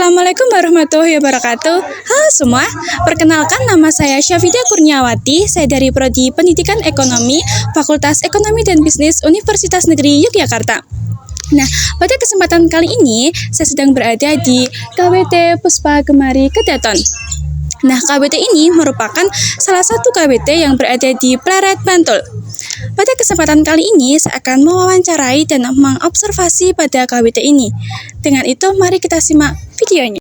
Assalamualaikum warahmatullahi wabarakatuh. Halo semua, perkenalkan nama saya Syafida Kurniawati. Saya dari Prodi Pendidikan Ekonomi, Fakultas Ekonomi dan Bisnis Universitas Negeri Yogyakarta. Nah, pada kesempatan kali ini saya sedang berada di KWT Puspa Gemari Kedaton. Nah, KWT ini merupakan salah satu KWT yang berada di Pleret, Bantul. Pada kesempatan kali ini, saya akan mewawancarai dan mengobservasi pada KWT ini. Dengan itu, mari kita simak videonya.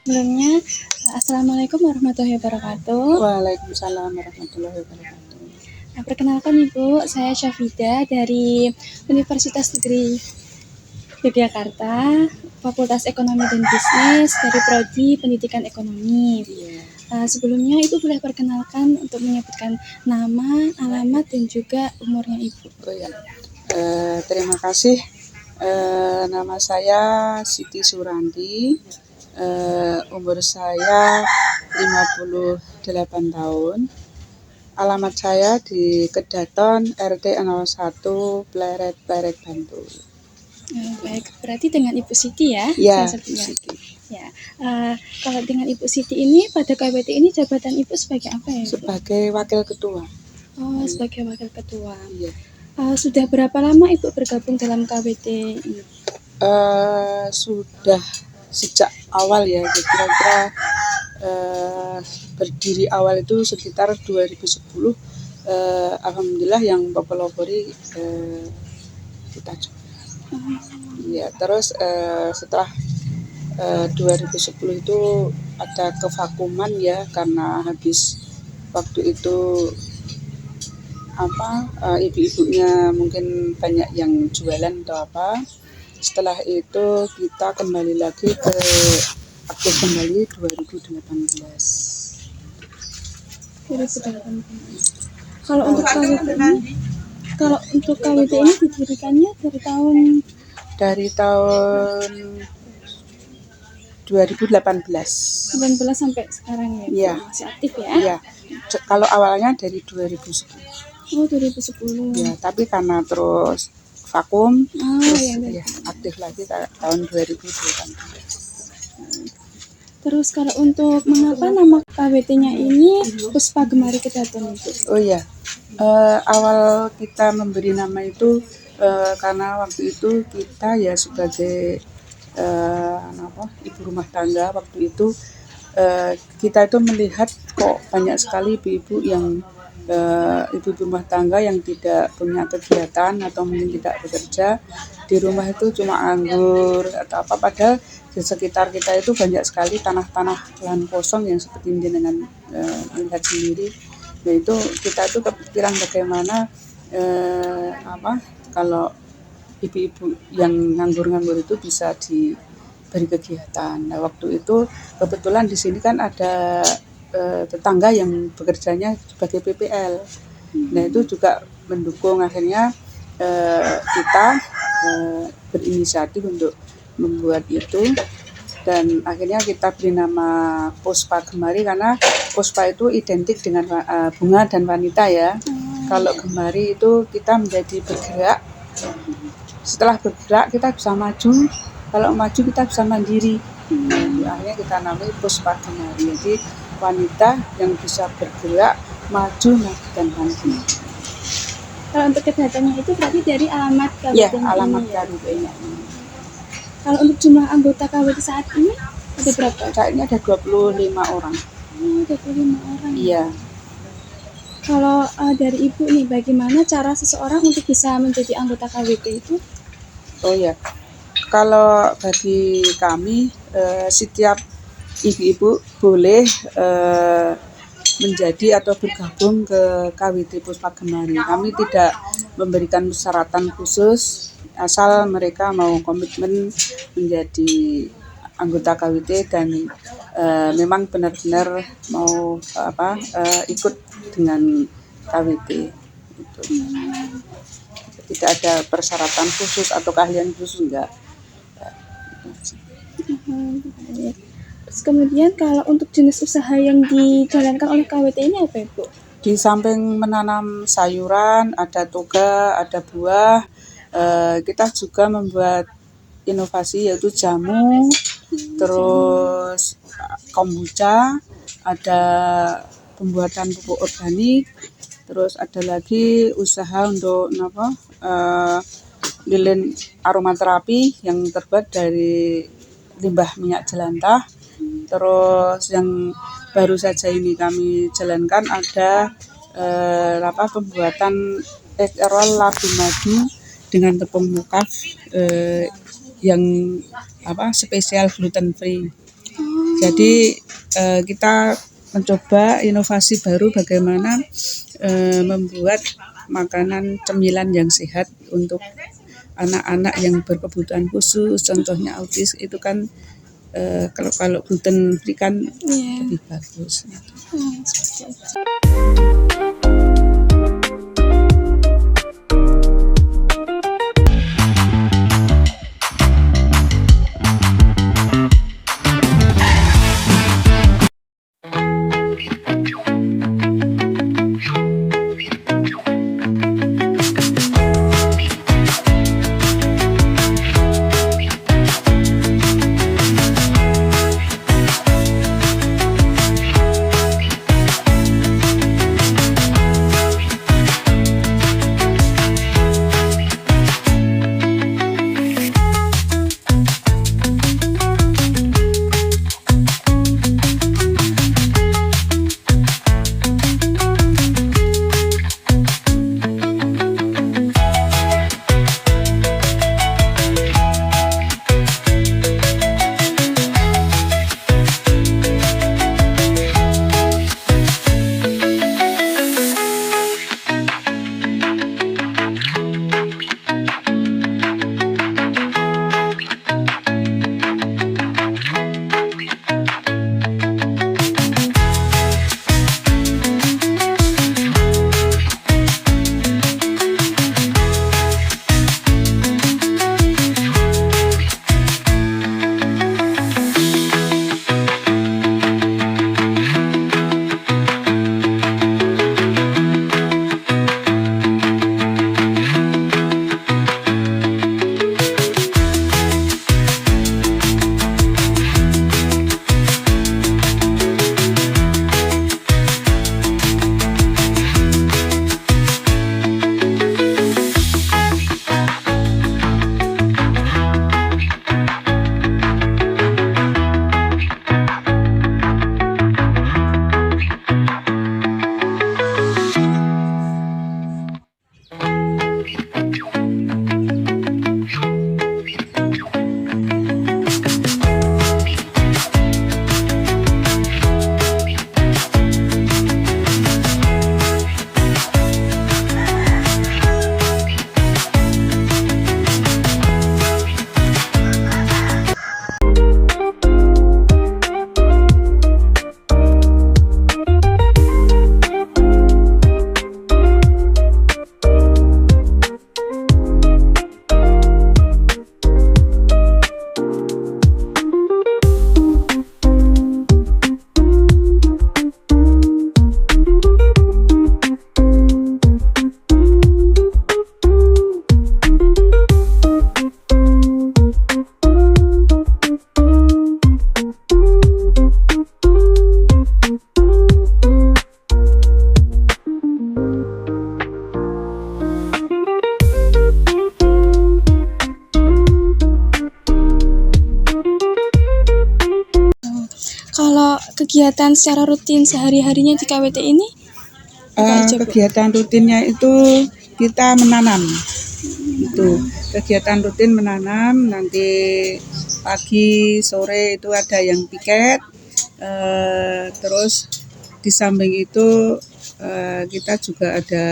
Sebelumnya, Assalamualaikum warahmatullahi wabarakatuh. Waalaikumsalam warahmatullahi wabarakatuh. Nah, perkenalkan Ibu, saya Syafida dari Universitas Negeri Yogyakarta, Fakultas Ekonomi dan Bisnis dari Prodi Pendidikan Ekonomi. Sebelumnya Ibu boleh perkenalkan untuk menyebutkan nama, alamat, dan juga umurnya Ibu. Terima kasih. Nama saya Siti Surandi. Umur saya 58 tahun. Alamat saya di Kedaton RT 01 Pleret Bantul. Baik, berarti dengan Ibu Siti ya? Ya, Siti. Ya, kalau dengan Ibu Siti ini pada KWT ini jabatan Ibu sebagai apa ya? Sebagai wakil ketua. Oh, sebagai wakil ketua. Iya. Sudah berapa lama Ibu bergabung dalam KWT ini? Sudah sejak awal ya, kira-kira berdiri awal itu sekitar 2010. Alhamdulillah yang pelopori kita juga. Ya, terus setelah 2010 itu ada kevakuman ya, karena habis waktu itu ibu-ibunya mungkin banyak yang jualan atau apa. Setelah itu kita kembali lagi ke aktif kembali 2018. Kalau untuk KWT ini didirikannya dari tahun 2018 sampai sekarang ya? Iya. Masih aktif ya? Iya. Kalau awalnya dari 2010. Oh, 2010. Ya, tapi karena terus vakum, ya, aktif lagi tahun 2018. Terus kalau untuk mengapa nama KWT-nya ini Puspa Gemari Kedaton itu? Oh iya, awal kita memberi nama itu karena waktu itu kita ya sebagai ibu rumah tangga waktu itu, kita itu melihat kok banyak sekali ibu-ibu yang ibu rumah tangga yang tidak punya kegiatan atau mungkin tidak bekerja di rumah, itu cuma anggur atau apa, padahal di sekitar kita itu banyak sekali tanah-tanah lahan kosong yang seperti dengan melihat sendiri. Nah, itu kita itu kepikiran bagaimana kalau ibu-ibu yang nganggur-nganggur itu bisa diberi kegiatan. Nah, waktu itu kebetulan di sini kan ada tetangga yang bekerjanya sebagai PPL. Nah, itu juga mendukung, akhirnya kita berinisiatif untuk membuat itu, dan akhirnya kita beri nama Puspa Gemari karena Puspa itu identik dengan bunga dan wanita ya. Kalau Gemari itu kita menjadi bergerak. Setelah bergerak kita bisa maju, kalau maju kita bisa mandiri. Akhirnya kita namai Puspa Gemari. Jadi wanita yang bisa bergerak, maju dan mandiri. Kalau untuk kedatangannya itu berarti dari alamat KWT? Ya, alamat KWT ini. Kalau untuk jumlah anggota KWT saat ini ada berapa? Saat ini ada 25 orang. 25 orang. Iya. Kalau dari Ibu nih, bagaimana cara seseorang untuk bisa menjadi anggota KWT itu? Oh ya, kalau bagi kami setiap ibu-ibu boleh menjadi atau bergabung ke KWT Puspa Gemari. Kami tidak memberikan persyaratan khusus, asal mereka mau komitmen menjadi anggota KWT dan memang benar-benar mau ikut dengan KWT itu. Tidak ada persyaratan khusus atau keahlian khusus, enggak. Terus kemudian kalau untuk jenis usaha yang dijalankan oleh KWT ini apa Ibu? Di samping menanam sayuran, ada toga, ada buah, kita juga membuat inovasi yaitu jamu, terus kombucha, ada pembuatan pupuk organik, terus ada lagi usaha untuk lilin aromaterapi yang terbuat dari limbah minyak jelantah. Terus yang baru saja ini kami jalankan ada pembuatan egg roll ladu madu dengan tepung mokaf yang spesial gluten free. Jadi kita mencoba inovasi baru bagaimana membuat makanan cemilan yang sehat untuk anak-anak yang berkebutuhan khusus, contohnya autis itu kan kalau gluten free kan lebih bagus. Seperti itu. Kalau kegiatan secara rutin sehari-harinya di KWT ini apa aja, Bu? Kegiatan rutinnya itu kita menanam. Itu kegiatan rutin menanam, nanti pagi sore itu ada yang piket, terus di samping itu kita juga ada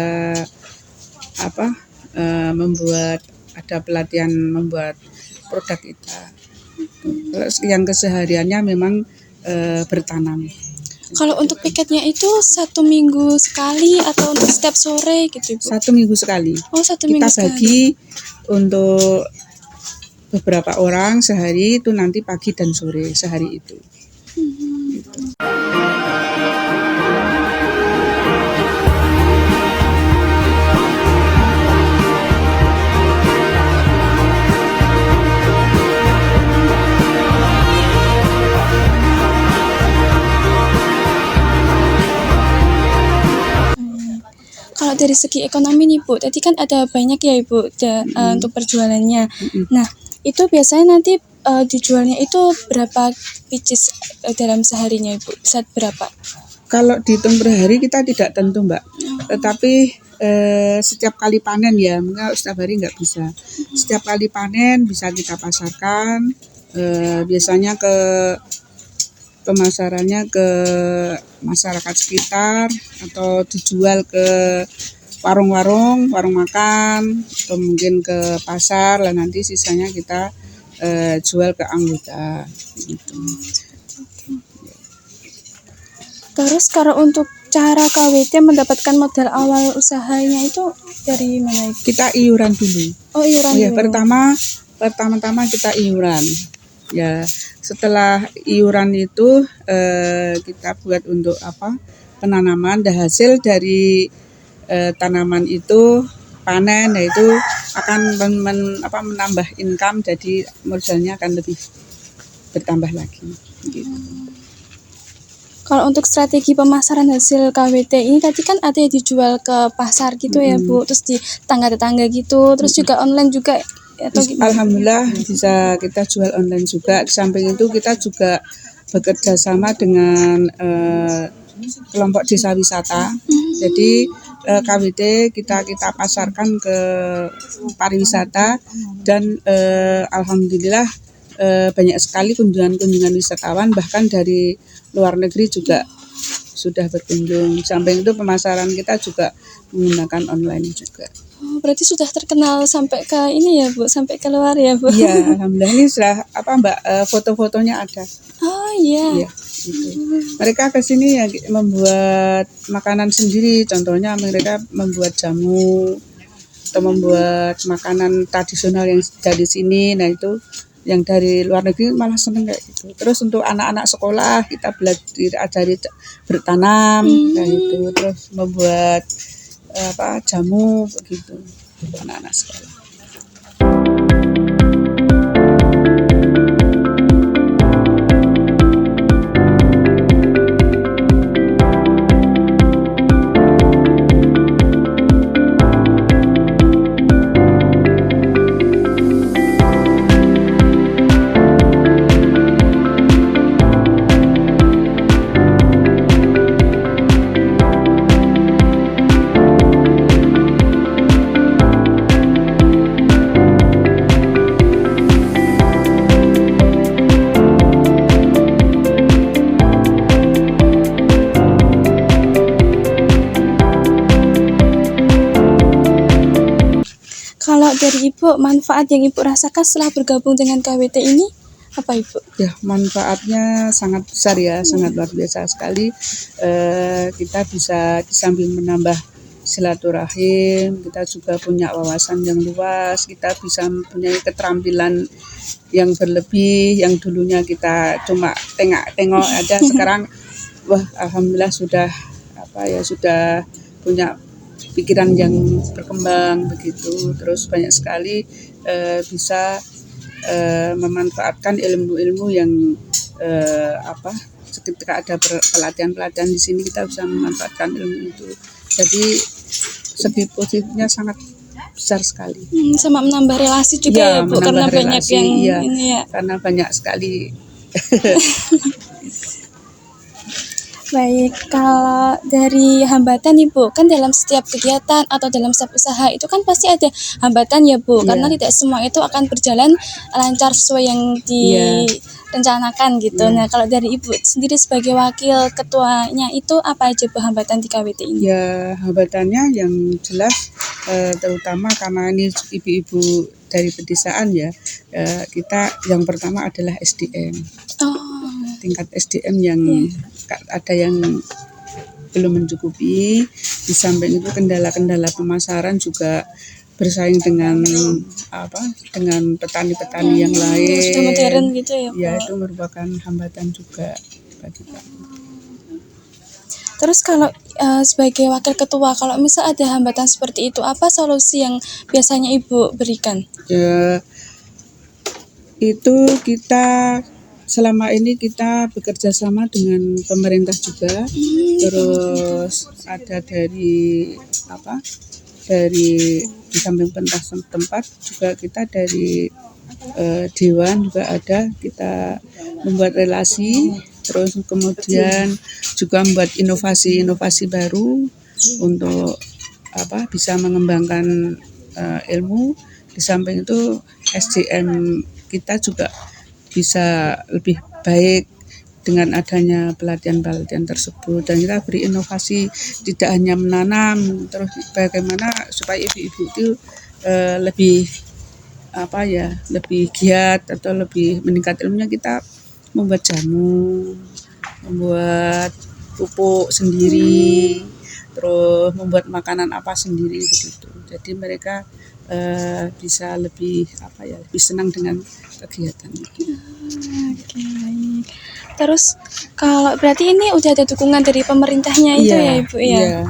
ada pelatihan membuat produk kita. Terus yang kesehariannya memang bertanam. Kalau untuk piketnya itu 1 minggu sekali atau untuk setiap sore gitu, Bu? 1 minggu sekali. Oh, 1 Kita minggu sekali. bagi untuk beberapa orang sehari, itu nanti pagi dan sore sehari itu. Gitu. kalau dari segi ekonomi nih Bu, tadi kan ada banyak ya Ibu untuk perjualannya. Nah, itu biasanya nanti dijualnya itu berapa pieces dalam seharinya Ibu? Bisa berapa? Kalau dihitung per hari kita tidak tentu Mbak, tetapi setiap kali panen ya, enggak setiap hari nggak bisa. Setiap kali panen bisa kita pasarkan, biasanya pemasarannya ke masyarakat sekitar atau dijual ke warung-warung, warung makan, atau mungkin ke pasar, lah nanti sisanya kita jual ke anggota gitu. Terus kalau untuk cara KWT mendapatkan modal awal usahanya itu dari mana Ibu? Kita iuran dulu. Oh, iuran Ya, dulu. pertama-tama kita iuran. Ya, setelah iuran itu kita buat untuk penanaman, dan hasil dari tanaman itu panen, nah itu akan menambah income, jadi modalnya akan lebih bertambah lagi. Gitu. Kalau untuk strategi pemasaran hasil KWT ini tadi kan ada yang dijual ke pasar gitu ya Bu, terus di tetangga-tetangga gitu, terus juga online juga atau gimana? Alhamdulillah bisa kita jual online juga. Di samping itu kita juga bekerja sama dengan kelompok desa wisata. Jadi KWT kita pasarkan ke pariwisata, dan alhamdulillah banyak sekali kunjungan wisatawan, bahkan dari luar negeri juga sudah berkunjung. Samping itu pemasaran kita juga menggunakan online juga. Oh, berarti sudah terkenal sampai ke ini ya Bu, sampai keluar ya Bu? Iya, alhamdulillah ini sudah Mbak, foto-fotonya ada. Oh iya. Iya, gitu. Mereka ke sini ya membuat makanan sendiri. Contohnya mereka membuat jamu atau membuat makanan tradisional yang dari sini. Nah itu yang dari luar negeri malah seneng kayak gitu. Terus untuk anak-anak sekolah kita diajari bertanam kayak gitu. Terus membuat jamu begitu untuk anak-anak sekolah. Kalau dari Ibu, manfaat yang Ibu rasakan setelah bergabung dengan KWT ini apa Ibu? Ya, manfaatnya sangat besar ya, sangat luar biasa sekali. Kita bisa di samping menambah silaturahim, kita juga punya wawasan yang luas, kita bisa mempunyai keterampilan yang berlebih, yang dulunya kita cuma tengok-tengok aja, sekarang wah alhamdulillah sudah sudah punya pikiran yang berkembang begitu. Terus banyak sekali bisa memanfaatkan ilmu-ilmu yang ketika ada pelatihan-pelatihan di sini kita bisa memanfaatkan ilmu itu. Jadi segi positifnya sangat besar sekali. Sama menambah relasi juga ya Bu, karena banyak yang ini ya. Karena banyak sekali. Baik, kalau dari hambatan Ibu, kan dalam setiap kegiatan atau dalam setiap usaha itu kan pasti ada hambatan ya Bu, karena tidak semua itu akan berjalan lancar sesuai yang direncanakan gitu. Nah, kalau dari Ibu sendiri sebagai wakil ketuanya itu apa aja Bu hambatan di KWT ini? Ya, hambatannya yang jelas terutama karena ini ibu-ibu dari pedesaan ya, kita yang pertama adalah SDM. Tingkat SDM yang ada yang belum mencukupi. Di samping itu kendala-kendala pemasaran juga bersaing dengan dengan petani-petani yang lain. Sudah modern gitu ya Bu. Ya, itu merupakan hambatan juga bagi kami. Terus kalau sebagai wakil ketua, kalau misal ada hambatan seperti itu, apa solusi yang biasanya Ibu berikan? Ya, itu kita selama ini kita bekerja sama dengan pemerintah juga, terus ada dari di samping pemerintah setempat juga kita dari dewan juga ada, kita membuat relasi, terus kemudian juga membuat inovasi baru untuk bisa mengembangkan ilmu. Di samping itu SDM kita juga bisa lebih baik dengan adanya pelatihan tersebut, dan kita beri inovasi tidak hanya menanam, terus bagaimana supaya ibu-ibu itu lebih lebih giat atau lebih meningkat ilmunya. Kita membuat jamu, membuat pupuk sendiri, terus membuat makanan sendiri begitu. Jadi mereka bisa lebih lebih senang dengan kegiatan ini. Oke, baik. Terus kalau berarti ini udah ada dukungan dari pemerintahnya itu ya Ibu ya? Iya.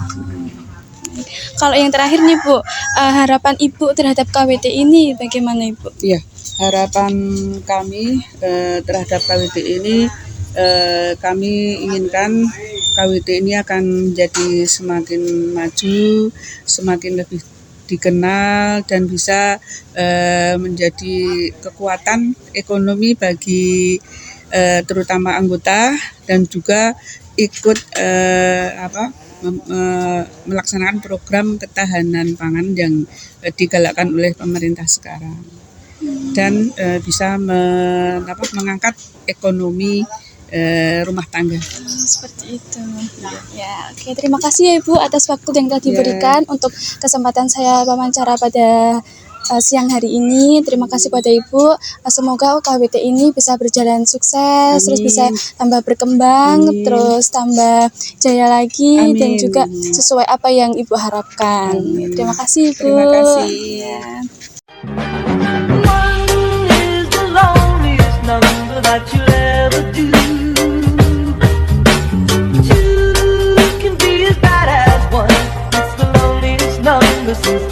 Kalau yang terakhir nih Bu, harapan Ibu terhadap KWT ini bagaimana Ibu? Iya, harapan kami terhadap KWT ini, kami inginkan KWT ini akan menjadi semakin maju, semakin lebih dikenal, dan bisa menjadi kekuatan ekonomi bagi terutama anggota, dan juga ikut melaksanakan program ketahanan pangan yang digalakkan oleh pemerintah sekarang, dan bisa mengangkat ekonomi rumah tangga. Seperti itu. Ya, oke. Terima kasih ya Ibu atas waktu yang telah diberikan untuk kesempatan saya wawancara pada siang hari ini. Terima kasih pada Ibu. Semoga KWT ini bisa berjalan sukses, terus bisa tambah berkembang, terus tambah jaya lagi, dan juga sesuai apa yang Ibu harapkan. Terima kasih Ibu. Terima kasih. Ya. That you'll ever do. Two can be as bad as one. It's the loneliest number since